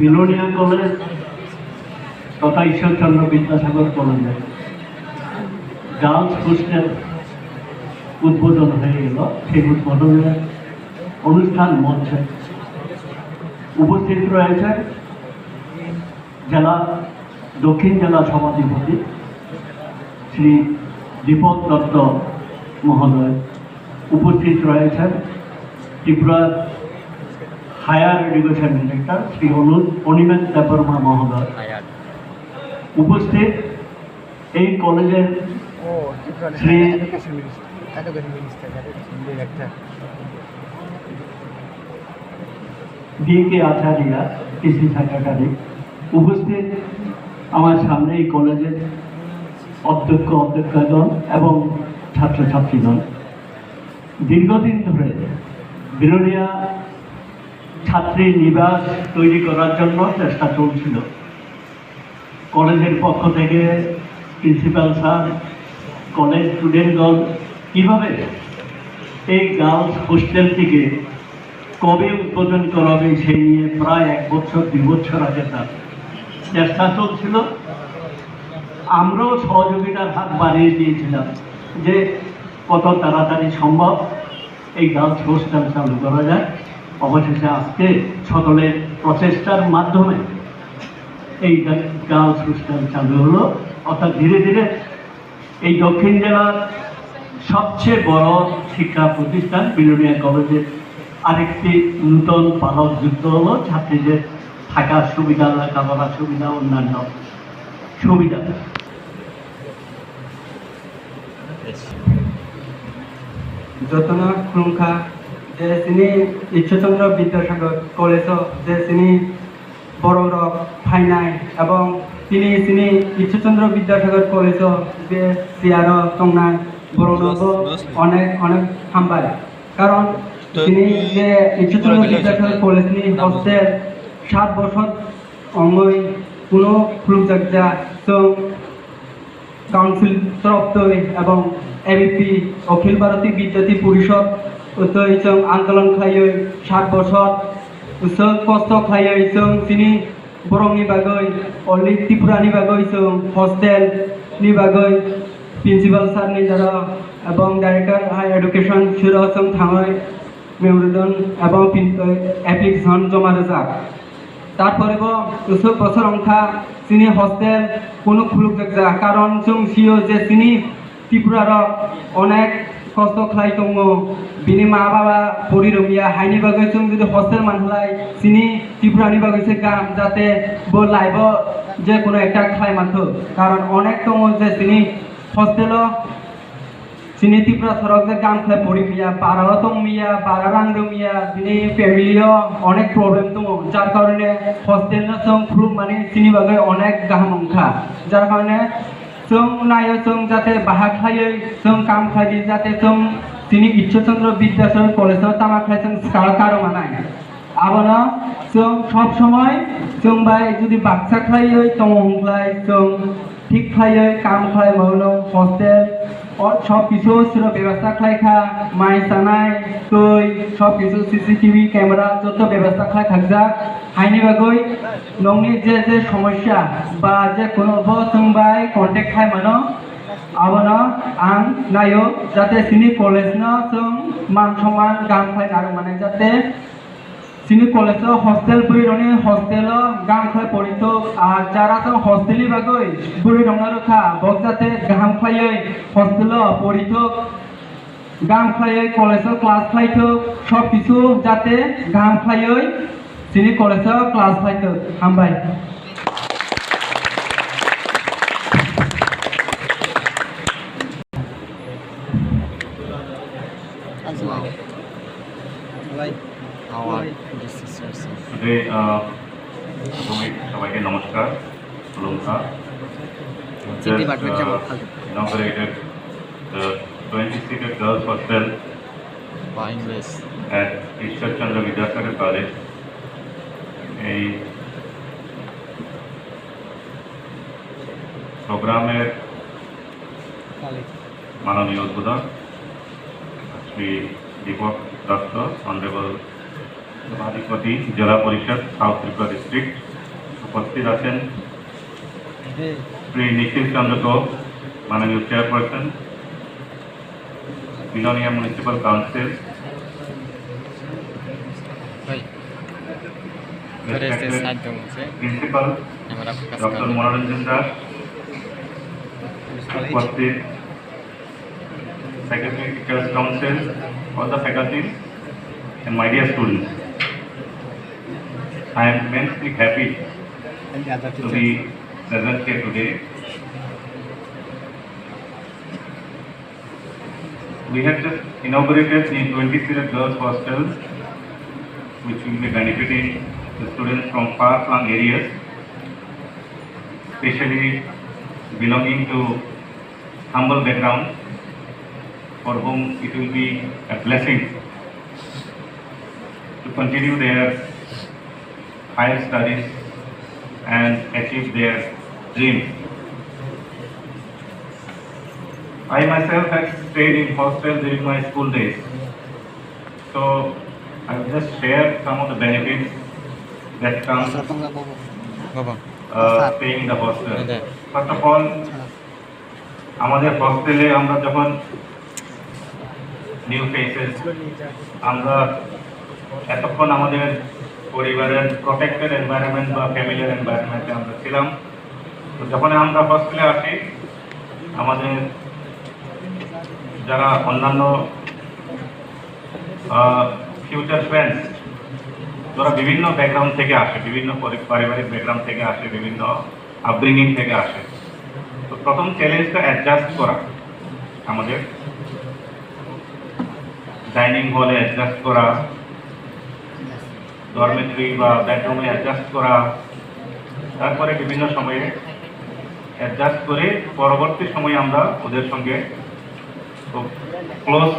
Belonia college তথা ঈশ্বরচন্দ্র বিদ্যাসাগর কলেজে girls hostel উদ্বোধন হয়ে গেল। সেই উদ্বোধনের অনুষ্ঠান মঞ্চে উপস্থিত রয়েছেন দক্ষিণ জেলা সভাধিপতি শ্রী দীপক দত্ত মহোদয়, উপস্থিত রয়েছেন Tripura higher education director Shri Animesh Debbarma মহোদয়, উপস্থিত এই কলেজের শ্রী DK আচার্য কৃষি সেক্রেটারি, উপস্থিত আমার সামনে এই কলেজের অধ্যক্ষগণ এবং ছাত্রছাত্রীগণ। দীর্ঘদিন ধরে বিলোনিয়া ছাত্রী নিবাস তৈরি করার জন্য চেষ্টা চলছিল। কলেজের পক্ষ থেকে প্রিন্সিপাল স্যার, কলেজ স্টুডেন্টগণ কীভাবে এই গার্লস হোস্টেলটিকে কবে উদ্বোধন করা হবে সেই নিয়ে প্রায় 1 বছর 2 বছর আগে তার চেষ্টা চলছিল। আমরাও সহযোগিতার হাত বাড়িয়ে দিয়েছিলাম যে কত তাড়াতাড়ি সম্ভব এই গার্লস হোস্টেল চালু করা যায়। অবশেষে আজকে সকলের প্রচেষ্টার মাধ্যমে এই গার্লস হোস্টেল চালু হলো। অর্থাৎ ধীরে ধীরে এই দক্ষিণ জেলার সবচেয়ে বড় শিক্ষা প্রতিষ্ঠান বিলোনিয়া কলেজের আরেকটি নূতন পালক যুক্ত হলো। ছাত্রীদের থাকার সুবিধা, লেখাপড়ার সুবিধা, অন্যান্য সুবিধা। যতনা খুলুমখা যে চিনি ঈশ্বরচন্দ্র বিদ্যাসাগর কলেজ যে চিনি বড় রক ফাইনাই এবং তিনি চিনি ঈশ্বরচন্দ্র বিদ্যাসাগর কলেজ যে চেয়ার টংনাই বড় অনেক অনেক হামবাই। কারণ তিনি যে ঈশ্বরচন্দ্র বিদ্যাসাগর কলেজনি হস্টেল 7 বছর অঙ্গই কোনো খুলুমজাগজা जों কাউন্সিল তরফতৈ এবং ABP অখিল ভারতীয় বিদ্যার্থী পরিষদ তৈ जों आन्दोलन खायै 7 বছর जों कस्त खायै जों दिनै बरंनि बागै अनलि त्रिपुरानि बागै जों हस्टेलनि बागै प्रिन्सिपाल सारनि द्वारा এবং डाइरेक्टर हायर एडुकेशन सुराव जों थाङै मेमोरेन्डाम এবং एप्लिकेशन जमा रोजा। তারপরেও 2 বছর অংখা চিনি হস্টেল কোনো খুলুক যা। কারণ जों সিও যে চিনি ত্রিপুরার অনেক কষ্ট খাই দङ বিনি মা বাবা পরিরমিয়া হাইনি বাগै जों যদি হস্টেল মানলাই চিনি ত্রিপুরানি বাগैसे গাম যাতে ব লাইব যে কোনো একটা খাই মাথো। কারণ অনেক দङ যে চিনি হস্টেল চিনি ত্রিপুরা সরক যে গাম খাই পরিমিয়া বারাও দংমিয়া বারা রাং রমিয়া বিনি ফ্যামিলিও অনেক প্রবলেম দङ। যার কারণে হস্টেল जों খুলুক মানে চিনি বাগै অনেক গাহাম অংখা। যার কারণে जों नायो जों जाते बाहा खायै जों काम खायै जाते जों दिनै ঈশ্বরচন্দ্র বিদ্যাসাগর कलेज तामा खाय जों कारो मानाय आबना जों सब समय जों बाय जुदि बाक्सा खायै तंगलाय जों ठीक खायै काम खाय मावनो हस्टेल और सब किछु सुर व्यवस्था खायखा माय जानाय दै सब किछु CCTV कैमरा जत व्यवस्था खाय खागजा हाइनि बागै नंनि जे समस्या बा जे कोनो जों बाय कन्टेक्ट खाय मानो आबना आं नायो जाते सिनि कलेजना जों मान सम्मान गाम खाय नार माने जाते सिनि कलेज हस्टेल बुरि रनि हस्टेल गाम खाय परितो आर जारा जों हस्टेलनि बागै बुरि रंना रखा बक जाते गाहाम खायै हस्टेल परितो गाम खायै कलेज क्लास खायतो सब किछु जाते गाहाम खायै सिनि कलेज क्लास खायतो हामबाय। সবাইকে নমস্কার। inaugurated the 20-seated girls hostel at Ishwarchandra Vidyasagar college. এই প্রোগ্রামের মাননীয় উদ্বোধন শ্রী দীপক দত্ত, অনারেবল সভাধিপতি জেলা পরিষদ সাউথ ত্রিপুরা ডিস্ট্রিক্ট, উপস্থিত আছেন শ্রী নিখিল চন্দ্র ঘোষ, মাননীয় chairperson Belonia municipal council, principal doctor Monoranjan Das, উপস্থিত Secretary Teachers Council, all the faculty, and my dear students. I am immensely happy to be present here today. We have just inaugurated the 20-seated girls hostel, which will be benefiting the students from far-flung areas, especially belonging to humble backgrounds, for whom it will be a blessing to continue their higher studies and achieve their dreams. I myself have stayed in hostel during my school days, so I will just share some of the benefits that come staying in the hostel. First of all, আমাদের হস্টেলে আমরা যখন new faces, আমরা এতক্ষণ আমাদের পরিবারের protected environment বা familiar এনভায়রনমেন্টে আমরা ছিলাম। তো যখন আমরা হস্টেলে আসি, আমাদের যারা অন্যান্য ফিউচার ফ্রেন্ডস, যারা বিভিন্ন ব্যাকগ্রাউন্ড থেকে আসে, বিভিন্ন পারিবারিক ব্যাকগ্রাউন্ড থেকে আসে, বিভিন্ন আপব্রিঙ্গিং থেকে আসে, তো প্রথম চ্যালেঞ্জটা অ্যাডজাস্ট করা, আমাদের ডাইনিং হলে অ্যাডজাস্ট করা, ডরমেটরি বা বেডরুমে অ্যাডজাস্ট করা, তারপরে বিভিন্ন সময়ে অ্যাডজাস্ট করে পরবর্তী সময়ে আমরা ওদের সঙ্গে খুব ক্লোজ